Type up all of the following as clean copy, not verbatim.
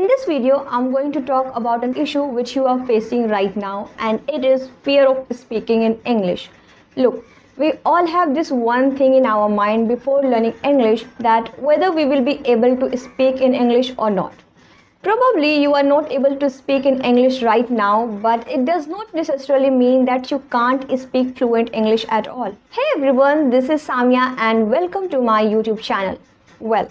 In this video, I'm going to talk about an issue which you are facing right now, and it is fear of speaking in English. Look, we all have this one thing in our mind before learning English, that whether we will be able to speak in English or not. Probably you are not able to speak in English right now, but it does not necessarily mean that you can't speak fluent English at all. Hey everyone, this is Samya and welcome to my YouTube channel. Well,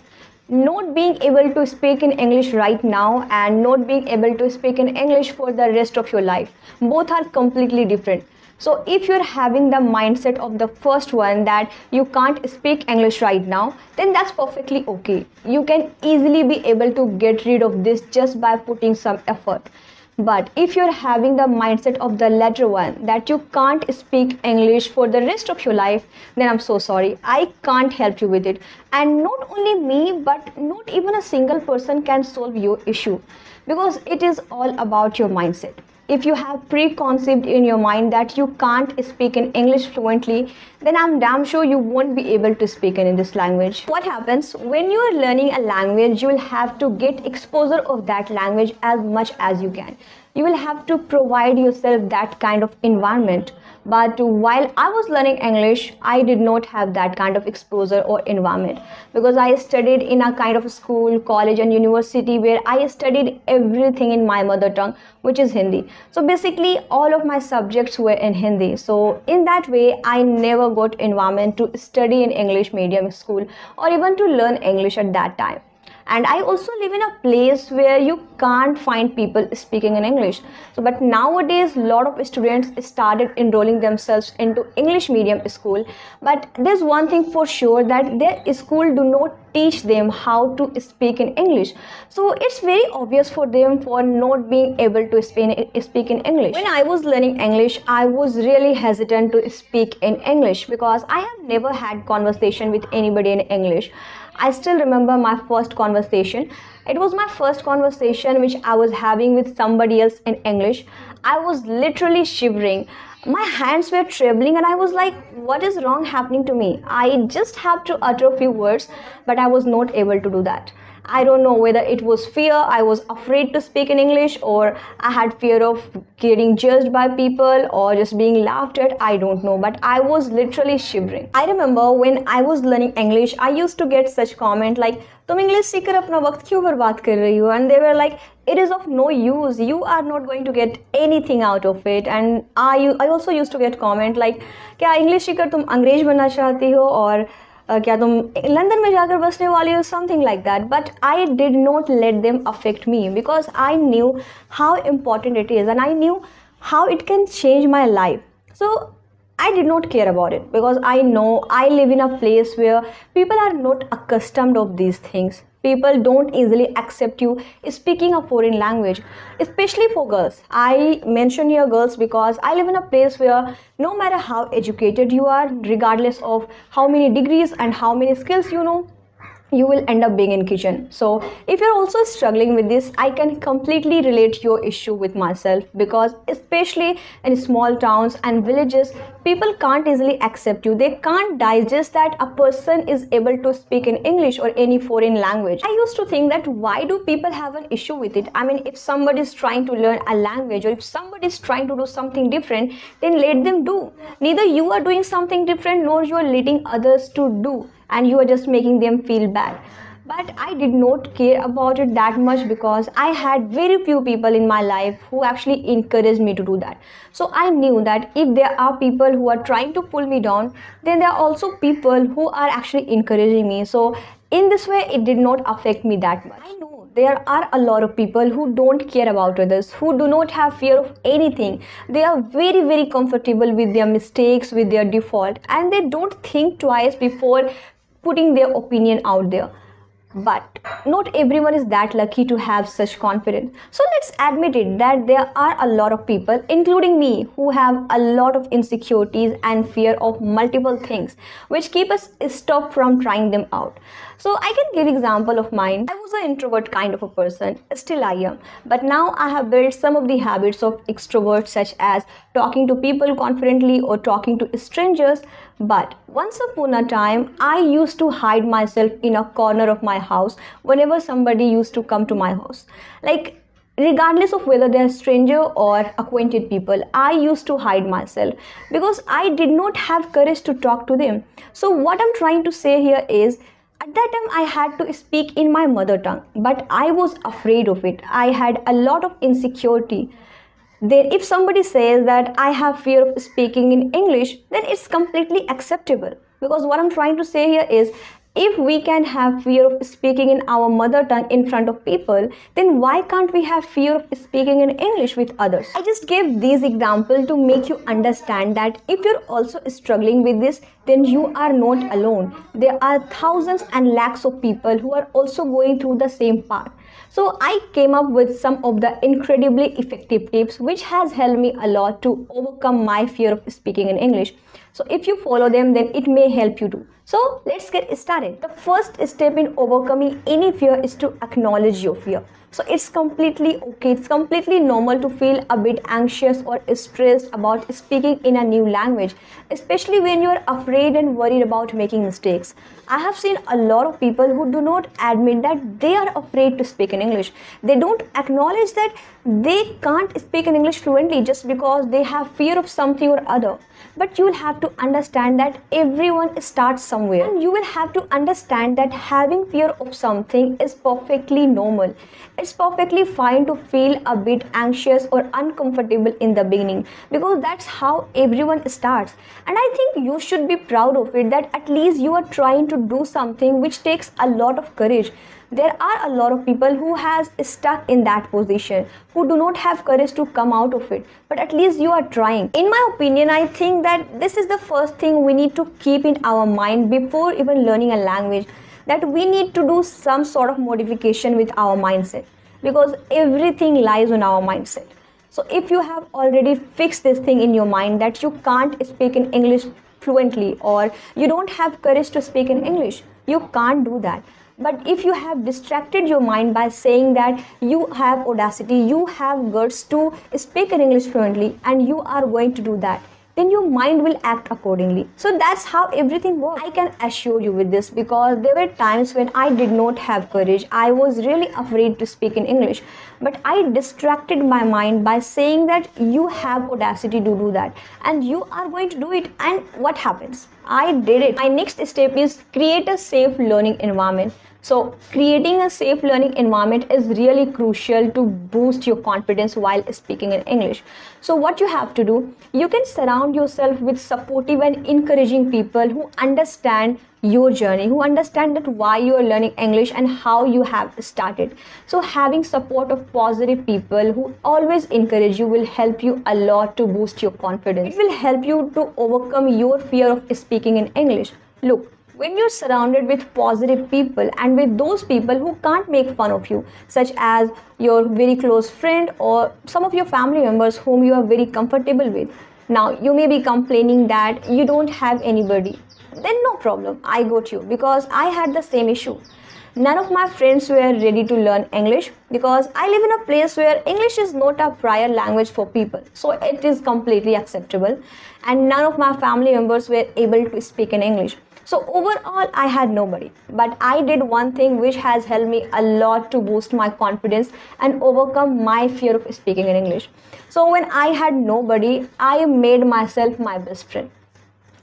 not being able to speak in English right now and not being able to speak in English for the rest of your life, both are completely different. So if you're having the mindset of the first one, that you can't speak English right now, then that's perfectly okay. You can easily be able to get rid of this just by putting some effort. But if you're having the mindset of the latter one, that you can't speak English for the rest of your life, then I'm so sorry, I can't help you with it. And not only me, but not even a single person can solve your issue, because it is all about your mindset. If you have preconceived in your mind that you can't speak in English fluently, then I'm damn sure you won't be able to speak in this language. What happens when you are learning a language, you will have to get exposure of that language as much as you can. You will have to provide yourself that kind of environment. But while I was learning English, I did not have that kind of exposure or environment, because I studied in a kind of school, college and university where I studied everything in my mother tongue, which is Hindi. So basically all of my subjects were in Hindi. So in that way, I never got environment to study in English medium school or even to learn English at that time. And I also live in a place where you can't find people speaking in English. So, but nowadays, a lot of students started enrolling themselves into English medium school. But there's one thing for sure, that their school do not teach them how to speak in English. So it's very obvious for them for not being able to speak in English. When I was learning English, I was really hesitant to speak in English because I have never had conversation with anybody in English. I still remember my first conversation. It was my first conversation which I was having with somebody else in English. I was literally shivering. My hands were trembling and I was like, what is wrong happening to me? I just have to utter a few words, but I was not able to do that. I don't know whether it was fear, I was afraid to speak in English, or I had fear of getting judged by people or just being laughed at, I don't know, but I was literally shivering. I remember when I was learning English, I used to get such comment like, तुम English सीखकर अपना वक्त क्यों बर्बाद कर रही हो? And they were like, it is of no use, you are not going to get anything out of it. And I also used to get comment like, क्या इंग्लिश सीखकर तुम अंग्रेज बनना चाहती हो, और क्या तुम लंदन में जाकर बसने वाली हो, something like that. But I did not let them affect me, because I knew how important it is and I knew how it can change my life. So I did not care about it, because I know I live in a place where people are not accustomed of these things. People don't easily accept you speaking a foreign language, especially for girls. I mention here girls because I live in a place where no matter how educated you are, regardless of how many degrees and how many skills you know, you will end up being in kitchen. So if you're also struggling with this, I can completely relate your issue with myself, because especially in small towns and villages, people can't easily accept you. They can't digest that a person is able to speak in English or any foreign language. I used to think that why do people have an issue with it? I mean, if somebody is trying to learn a language, or if somebody is trying to do something different, then let them do. Neither you are doing something different, nor you are letting others to do, and you are just making them feel bad. But I did not care about it that much, because I had very few people in my life who actually encouraged me to do that. So I knew that if there are people who are trying to pull me down, then there are also people who are actually encouraging me. So in this way, it did not affect me that much. I know there are a lot of people who don't care about others, who do not have fear of anything. They are very, very comfortable with their mistakes, with their default, and they don't think twice before putting their opinion out there. But not everyone is that lucky to have such confidence. So let's admit it, that there are a lot of people, including me, who have a lot of insecurities and fear of multiple things, which keep us stopped from trying them out. So I can give example of mine. I was an introvert kind of a person, still I am, but now I have built some of the habits of extrovert, such as talking to people confidently or talking to strangers. But once upon a time, I used to hide myself in a corner of my house whenever somebody used to come to my house. Like, regardless of whether they're stranger or acquainted people, I used to hide myself because I did not have courage to talk to them. So what I'm trying to say here is, at that time I had to speak in my mother tongue, but I was afraid of it. I had a lot of insecurity. Then if somebody says that I have fear of speaking in English, then it's completely acceptable, because what I'm trying to say here is, if we can have fear of speaking in our mother tongue in front of people, then why can't we have fear of speaking in English with others? I just gave these examples to make you understand that if you're also struggling with this, then you are not alone. There are thousands and lakhs of people who are also going through the same path. So I came up with some of the incredibly effective tips which has helped me a lot to overcome my fear of speaking in English. So if you follow them, then it may help you too. So let's get started. The first step in overcoming any fear is to acknowledge your fear. So it's completely okay. It's completely normal to feel a bit anxious or stressed about speaking in a new language, especially when you're afraid and worried about making mistakes. I have seen a lot of people who do not admit that they are afraid to speak in English. They don't acknowledge that they can't speak in English fluently just because they have fear of something or other. But you will have to understand that everyone starts somewhere, and you will have to understand that having fear of something is perfectly normal. It's perfectly fine to feel a bit anxious or uncomfortable in the beginning, because that's how everyone starts. And I think you should be proud of it, that at least you are trying to do something which takes a lot of courage. There are a lot of people who has stuck in that position, who do not have courage to come out of it, but at least you are trying. In my opinion, I think that this is the first thing we need to keep in our mind before even learning a language, that we need to do some sort of modification with our mindset, because everything lies on our mindset. So if you have already fixed this thing in your mind that you can't speak in English fluently, or you don't have courage to speak in English, you can't do that. But if you have distracted your mind by saying that you have audacity, you have guts to speak in English fluently, and you are going to do that, then your mind will act accordingly. So that's how everything works. I can assure you with this, because there were times when I did not have courage. I was really afraid to speak in English, but I distracted my mind by saying that you have audacity to do that, and you are going to do it. And what happens? I did it. My next step is create a safe learning environment. So creating a safe learning environment is really crucial to boost your confidence while speaking in English. So what you have to do, you can surround yourself with supportive and encouraging people who understand your journey, who understand that why you are learning English and how you have started. So having support of positive people who always encourage you will help you a lot to boost your confidence. It will help you to overcome your fear of speaking in English. Look, when you're surrounded with positive people and with those people who can't make fun of you, such as your very close friend or some of your family members whom you are very comfortable with, now you may be complaining that you don't have anybody, then no problem, I got you, because I had the same issue. None of my friends were ready to learn English, because I live in a place where English is not a prior language for people, so it is completely acceptable, and none of my family members were able to speak in English. So overall, I had nobody, but I did one thing which has helped me a lot to boost my confidence and overcome my fear of speaking in English. So when I had nobody, I made myself my best friend.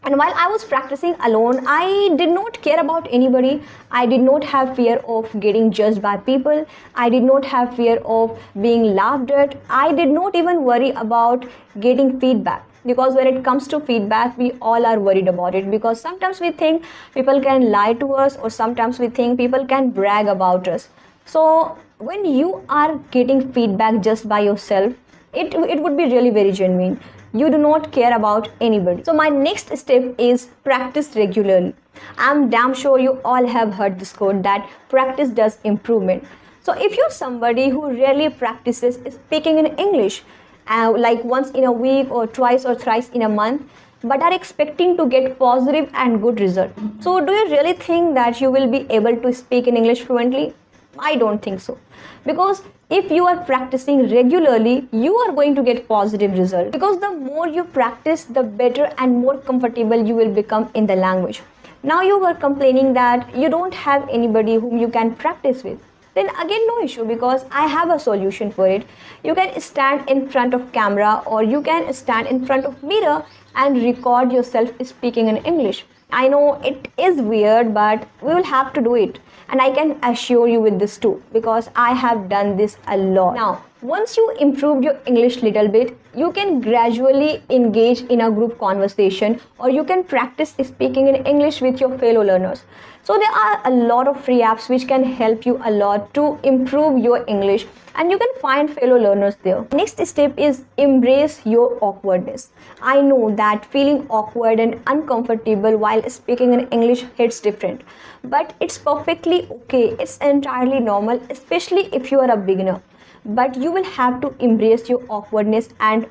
And while I was practicing alone, I did not care about anybody. I did not have fear of getting judged by people. I did not have fear of being laughed at. I did not even worry about getting feedback, because when it comes to feedback, we all are worried about it, because sometimes we think people can lie to us, or sometimes we think people can brag about us. So when you are getting feedback just by yourself, it would be really very genuine. You do not care about anybody. So my next step is practice regularly. I'm damn sure you all have heard this quote that practice does improvement. So if you're somebody who rarely practices speaking in English, like once in a week or twice or thrice in a month, but are expecting to get positive and good result. So do you really think that you will be able to speak in English fluently? I don't think so. Because if you are practicing regularly, you are going to get positive result. Because the more you practice, the better and more comfortable you will become in the language. Now you were complaining that you don't have anybody whom you can practice with. Then again, no issue, because I have a solution for it. You can stand in front of camera, or you can stand in front of mirror and record yourself speaking in English. I know it is weird, but we will have to do it. And I can assure you with this too, because I have done this a lot. Now, once you improved your English little bit, you can gradually engage in a group conversation, or you can practice speaking in English with your fellow learners. So there are a lot of free apps which can help you a lot to improve your English, and you can find fellow learners there. Next step is embrace your awkwardness. I know that feeling awkward and uncomfortable while speaking in English hits different, but it's perfectly okay. It's entirely normal, especially if you are a beginner. But you will have to embrace your awkwardness and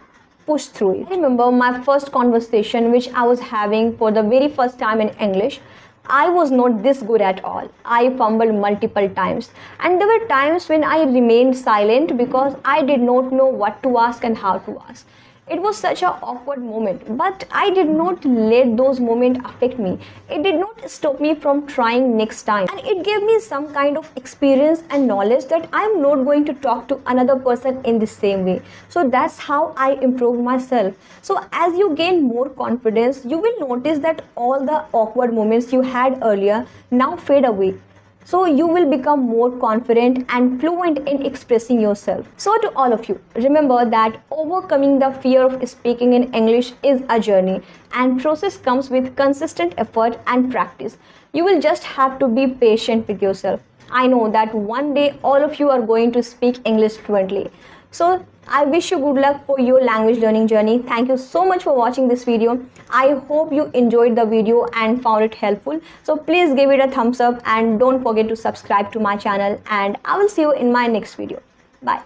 push through it. I remember my first conversation which I was having for the very first time in English. I was not this good at all. I fumbled multiple times, and there were times when I remained silent because I did not know what to ask and how to ask. It was such an awkward moment, but I did not let those moments affect me. It did not stop me from trying next time, and it gave me some kind of experience and knowledge that I am not going to talk to another person in the same way. So that's how I improved myself. So as you gain more confidence, you will notice that all the awkward moments you had earlier now fade away. So you will become more confident and fluent in expressing yourself. So to all of you, remember that overcoming the fear of speaking in English is a journey, and process comes with consistent effort and practice. You will just have to be patient with yourself. I know that one day all of you are going to speak English fluently. So I wish you good luck for your language learning journey. Thank you so much for watching this video. I hope you enjoyed the video and found it helpful. So please give it a thumbs up and don't forget to subscribe to my channel, and I will see you in my next video. Bye.